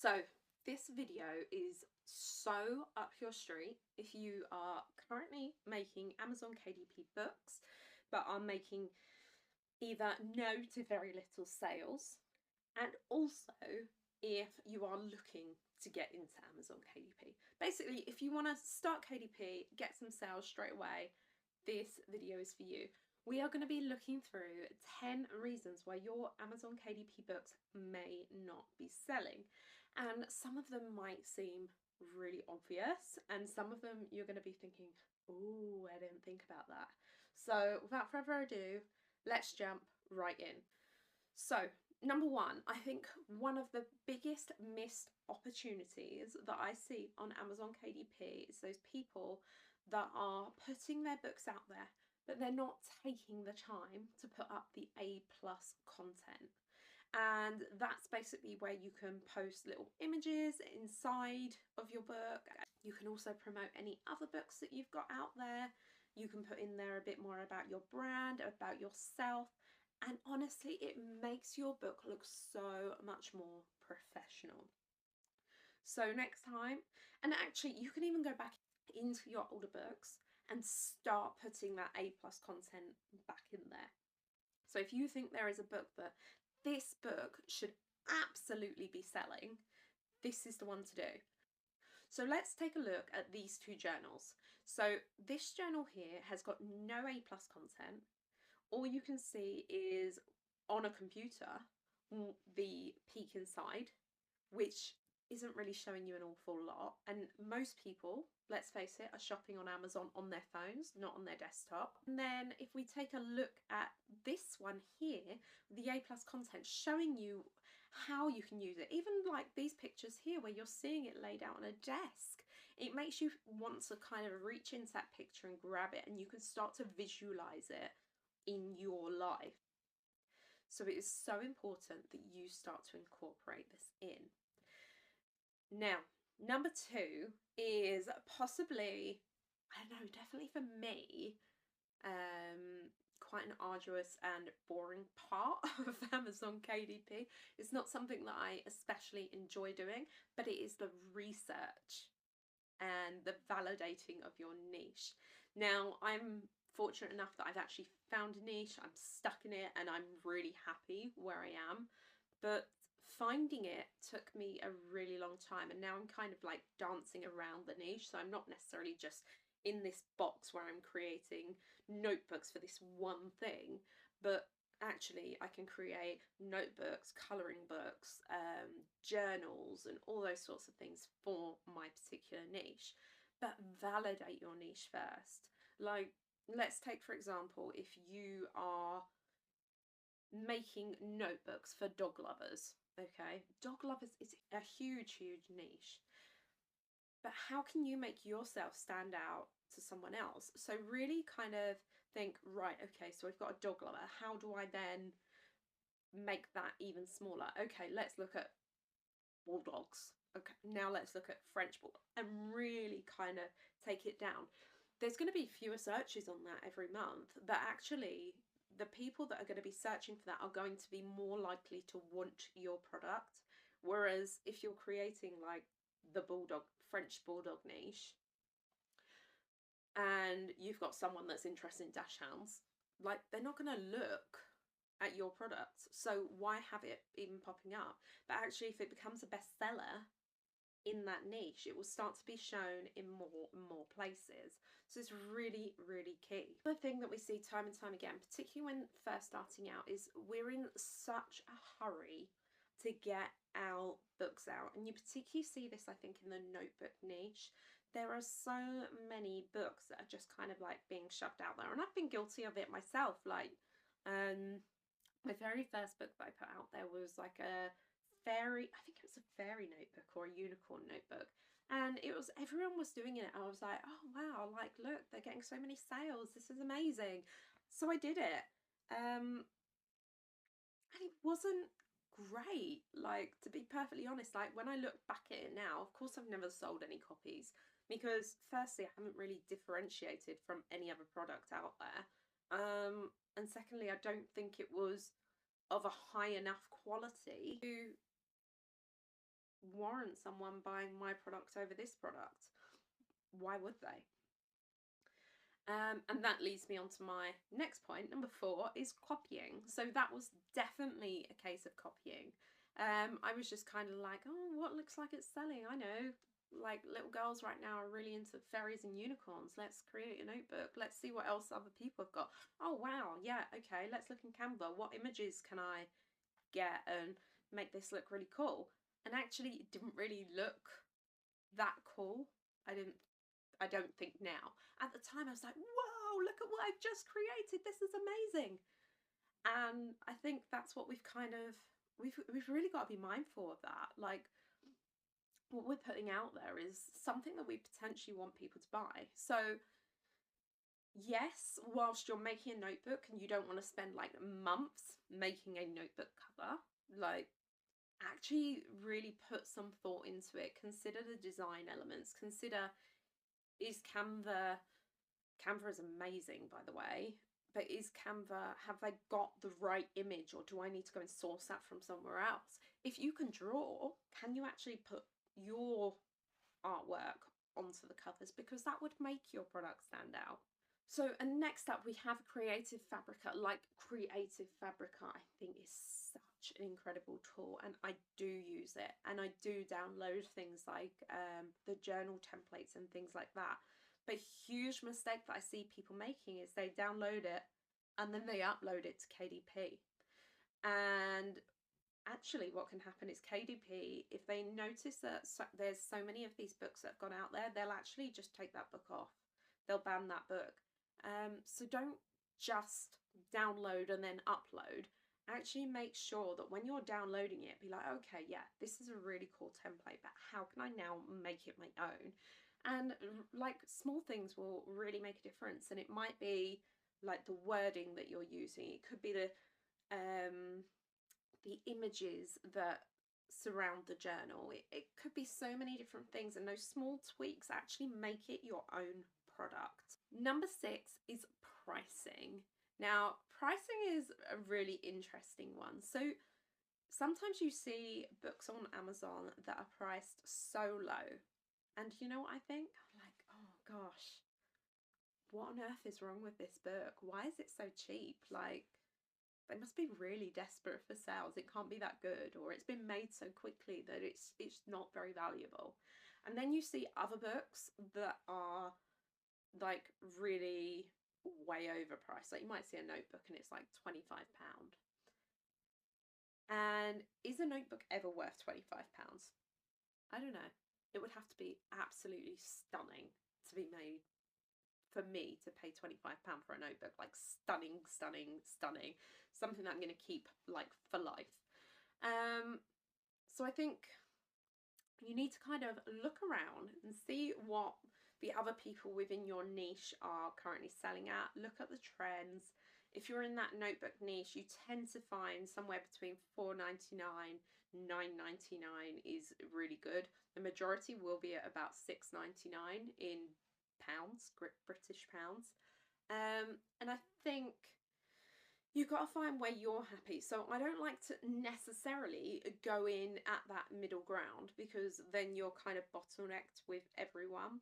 So this video is so up your street if you are currently making Amazon KDP books but are making either no to very little sales, and also if you are looking to get into Amazon KDP. Basically, if you want to start KDP, get some sales straight away, this video is for you. We are going to be looking through 10 reasons why your Amazon KDP books may not be selling. And some of them might seem really obvious, and some of them you're going to be thinking, oh, I didn't think about that. So without further ado, let's jump right in. So number one, I think one of the biggest missed opportunities that I see on Amazon KDP is those people that are putting their books out there, but they're not taking the time to put up the A+ content. And that's basically where you can post little images inside of your book. You can also promote any other books that you've got out there. You can put in there a bit more about your brand, about yourself, and honestly, it makes your book look so much more professional. So next time, and actually you can even go back into your older books and start putting that A+ content back in there. So if you think there is a book that this book should absolutely be selling, this is the one to do. So let's take a look at these two journals. So this journal here has got no A+ content. All you can see is on a computer the peek inside, which isn't really showing you an awful lot. And most people, let's face it, are shopping on Amazon on their phones, not on their desktop. And then if we take a look at this one here, the A+ content showing you how you can use it, even like these pictures here where you're seeing it laid out on a desk, it makes you want to kind of reach into that picture and grab it, and you can start to visualize it in your life. So it is so important that you start to incorporate this in. Now, number two is possibly, I don't know, definitely for me, quite an arduous and boring part of Amazon KDP. It's not something that I especially enjoy doing, but it is the research and the validating of your niche. Now, I'm fortunate enough that I've actually found a niche, I'm stuck in it, and I'm really happy where I am. But finding it took me a really long time, and now I'm kind of like dancing around the niche. So I'm not necessarily just in this box where I'm creating notebooks for this one thing, but actually I can create notebooks, colouring books, journals, and all those sorts of things for my particular niche. But validate your niche first. Like, let's take, for example, if you are making notebooks for dog lovers, okay? Dog lovers is a huge niche. But how can you make yourself stand out to someone else? So really kind of think, right, okay, so we've got a dog lover. How do I then make that even smaller? Okay, let's look at bulldogs. Okay, now let's look at French bulldog, and really kind of take it down. There's going to be fewer searches on that every month, but actually the people that are going to be searching for that are going to be more likely to want your product. Whereas if you're creating like the bulldog, French bulldog niche, and you've got someone that's interested in dachshunds, like, they're not going to look at your product. So why have it even popping up? But actually, if it becomes a bestseller in that niche, it will start to be shown in more and more places. So it's really key. The thing that we see time and time again, particularly when first starting out, is we're in such a hurry to get our books out. And you particularly see this, I think, in the notebook niche. There are so many books that are just kind of like being shoved out there, and I've been guilty of it myself. Like, my very first book that I put out there was like a fairy, I think it was a fairy notebook or a unicorn notebook, and it was, everyone was doing it, and I was like, oh wow, like, look, they're getting so many sales, this is amazing. So I did it, and it wasn't great, like, to be perfectly honest. Like, when I look back at it now, of course I've never sold any copies, because firstly I haven't really differentiated from any other product out there, and secondly I don't think it was of a high enough quality to warrant someone buying my product over this product. Why would they? And that leads me on to my next point. Number 4 is copying. So that was definitely a case of copying. I was just kind of like, oh, what looks like it's selling? I know, like, little girls right now are really into fairies and unicorns. Let's create a notebook. Let's see what else other people have got. Oh, wow. Yeah, okay. Let's look in Canva. What images can I get and make this look really cool? And actually, it didn't really look that cool. I don't think now. At the time, I was like, whoa, look at what I've just created. This is amazing. And I think that's what we've really got to be mindful of that. Like, what we're putting out there is something that we potentially want people to buy. So, yes, whilst you're making a notebook and you don't want to spend like months making a notebook cover, like, actually really put some thought into it. Consider the design elements. Consider, is Canva is amazing, by the way, but is Canva, have they got the right image, or do I need to go and source that from somewhere else? If you can draw, can you actually put your artwork onto the covers? Because that would make your product stand out. So, and next up we have Creative Fabrica. Like, Creative Fabrica, I think, is such an incredible tool, and I do use it, and I do download things like the journal templates and things like that. But a huge mistake that I see people making is they download it and then they upload it to KDP. And actually what can happen is KDP, if they notice that there's so many of these books that have gone out there, they'll actually just take that book off. They'll ban that book. So don't just download and then upload. Actually make sure that when you're downloading it, be like, okay, yeah, this is a really cool template, but how can I now make it my own? And like, small things will really make a difference. And it might be like the wording that you're using. It could be the images that surround the journal. It could be so many different things, and those small tweaks actually make it your own product. Number 6 is pricing. Now, pricing is a really interesting one. So sometimes you see books on Amazon that are priced so low. And you know what I think? I'm like, oh gosh, what on earth is wrong with this book? Why is it so cheap? Like, they must be really desperate for sales. It can't be that good, or it's been made so quickly that it's not very valuable. And then you see other books that are like really way overpriced. Like, you might see a notebook and it's like £25. And is a notebook ever worth £25? I don't know. It would have to be absolutely stunning to be made for me to pay £25 for a notebook. Like, stunning, stunning, stunning. Something that I'm going to keep like for life. So I think you need to kind of look around and see what the other people within your niche are currently selling at. Look at the trends. If you're in that notebook niche, you tend to find somewhere between £4.99, £9.99 is really good. The majority will be at about £6.99 in pounds, British pounds. And I think you've got to find where you're happy. So I don't like to necessarily go in at that middle ground, because then you're kind of bottlenecked with everyone.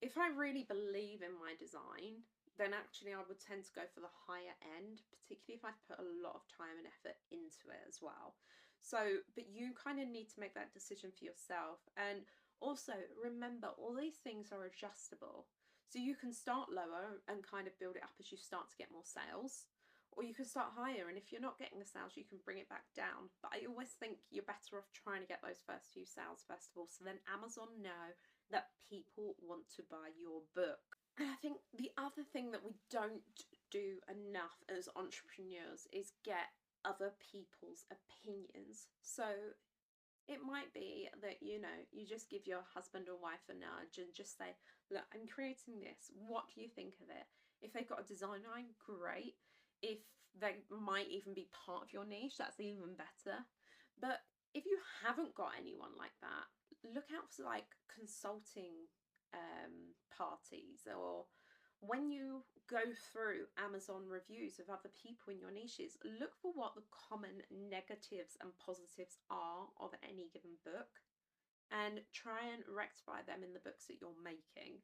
If I really believe in my design, then actually I would tend to go for the higher end, particularly if I've put a lot of time and effort into it as well. So, but you kind of need to make that decision for yourself. And also remember, all these things are adjustable. So you can start lower and kind of build it up as you start to get more sales, or you can start higher, and if you're not getting the sales, you can bring it back down. But I always think you're better off trying to get those first few sales first of all, so then Amazon know that people want to buy your book. And I think the other thing that we don't do enough as entrepreneurs is get other people's opinions. So it might be that, you know, you just give your husband or wife a nudge and just say, look, I'm creating this. What do you think of it? If they've got a design line, great. If they might even be part of your niche, that's even better. But if you haven't got anyone like that, look out for like consulting parties, or when you go through Amazon reviews of other people in your niches, look for what the common negatives and positives are of any given book. and try and rectify them in the books that you're making.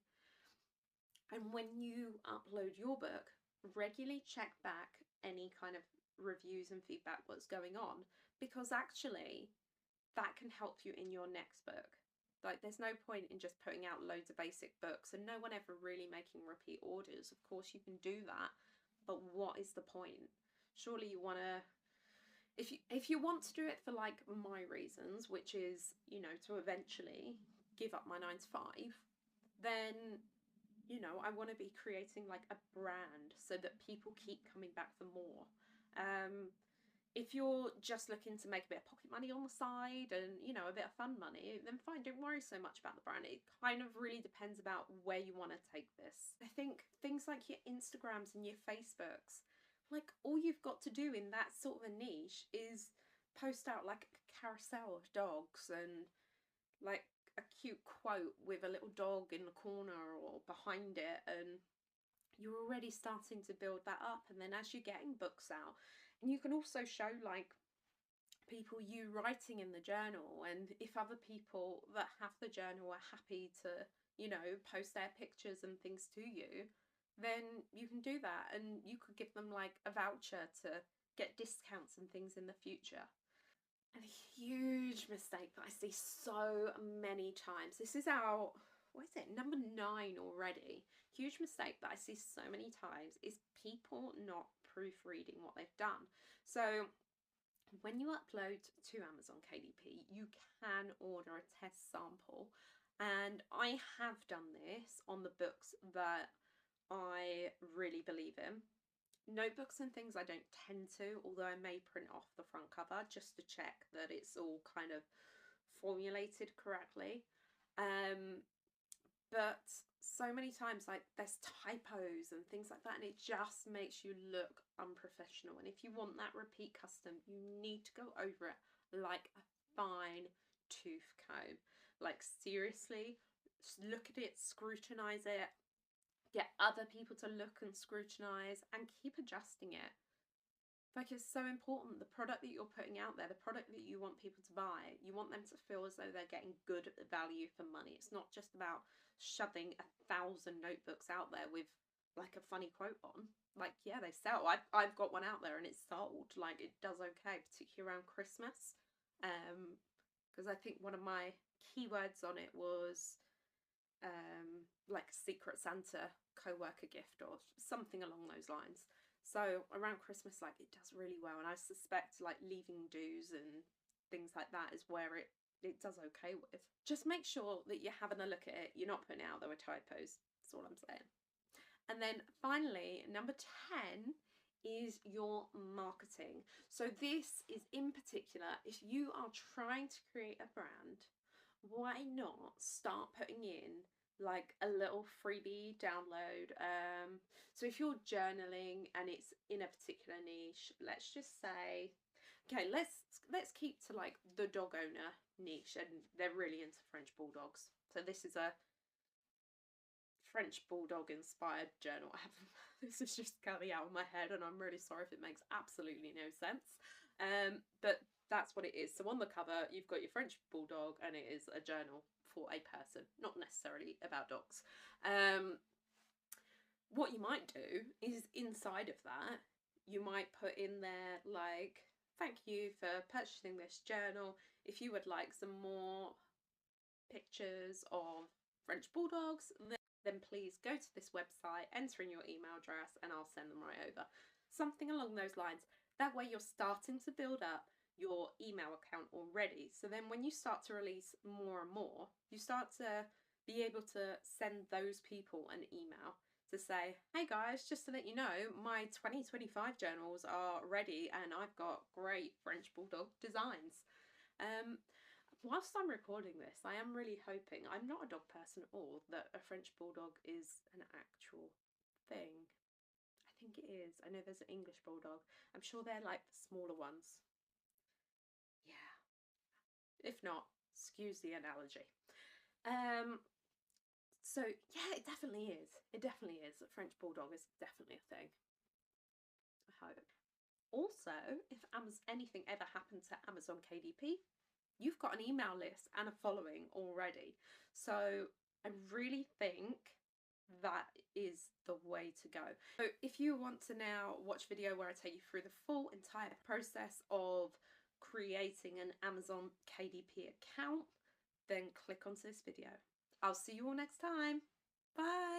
And when you upload your book, regularly check back any kind of reviews and feedback, what's going on, because actually that can help you in your next book. Like, there's no point in just putting out loads of basic books and no one ever really making repeat orders. Of course you can do that, but what is the point? Surely you want to, if you want to do it for like my reasons, which is, you know, to eventually give up my 9 to 5, then, you know, I want to be creating like a brand so that people keep coming back for more. If you're just looking to make a bit of pocket money on the side and, you know, a bit of fun money, then fine, don't worry so much about the brand. It kind of really depends about where you want to take this. I think things like your Instagrams and your Facebooks, like, all you've got to do in that sort of a niche is post out like a carousel of dogs and like a cute quote with a little dog in the corner or behind it, and you're already starting to build that up. And then as you're getting books out, and you can also show like people you writing in the journal, and if other people that have the journal are happy to, you know, post their pictures and things to you, then you can do that, and you could give them like a voucher to get discounts and things in the future. And a huge mistake that I see so many times, this is our, what is it, number 9 already. Huge mistake that I see so many times is people not proofreading what they've done. So when you upload to Amazon KDP, you can order a test sample, and I have done this on the books that I really believe in. Notebooks and things I don't tend to, although I may print off the front cover just to check that it's all kind of formulated correctly. But so many times, like, there's typos and things like that, and it just makes you look unprofessional. And if you want that repeat custom, you need to go over it like a fine tooth comb. Like, seriously, look at it, scrutinize it, get other people to look and scrutinize, and keep adjusting it. Like, it's so important. The product that you're putting out there, the product that you want people to buy, you want them to feel as though they're getting good value for money. It's not just about shoving 1,000 notebooks out there with like a funny quote on. Like, yeah, they sell. I've got one out there and it's sold. Like, it does okay, particularly around Christmas. Because I think one of my keywords on it was like Secret Santa co-worker gift or something along those lines. So around Christmas, like, it does really well, and I suspect like leaving dues and things like that is where it does okay with. Just make sure that you're having a look at it, you're not putting it out there with typos. That's all I'm saying. And then finally, number 10 is your marketing. So this is in particular, if you are trying to create a brand, why not start putting in like a little freebie download? So if you're journaling and it's in a particular niche, let's just say, okay, let's keep to like the dog owner niche, and they're really into French bulldogs. So this is a French bulldog inspired journal. This is just coming out of my head, and I'm really sorry if it makes absolutely no sense. But that's what it is. So on the cover, you've got your French bulldog, and it is a journal for a person, not necessarily about dogs. What you might do is inside of that, you might put in there like, thank you for purchasing this journal. If you would like some more pictures of French bulldogs, then please go to this website, enter in your email address, and I'll send them right over. Something along those lines. That way you're starting to build up your email account already. So then when you start to release more and more, you start to be able to send those people an email to say, hey guys, just to let you know, my 2025 journals are ready and I've got great French bulldog designs. Whilst I'm recording this, I am really hoping, I'm not a dog person at all, that a French bulldog is an actual thing. I think it is. I know there's an English bulldog. I'm sure they're like the smaller ones. Yeah. If not, excuse the analogy. So yeah, it definitely is. It definitely is. A French bulldog is definitely a thing. I hope. Also, if anything ever happened to Amazon KDP, you've got an email list and a following already. So I really think that is the way to go. So if you want to now watch a video where I take you through the full entire process of creating an Amazon KDP account, then click onto this video. I'll see you all next time. Bye.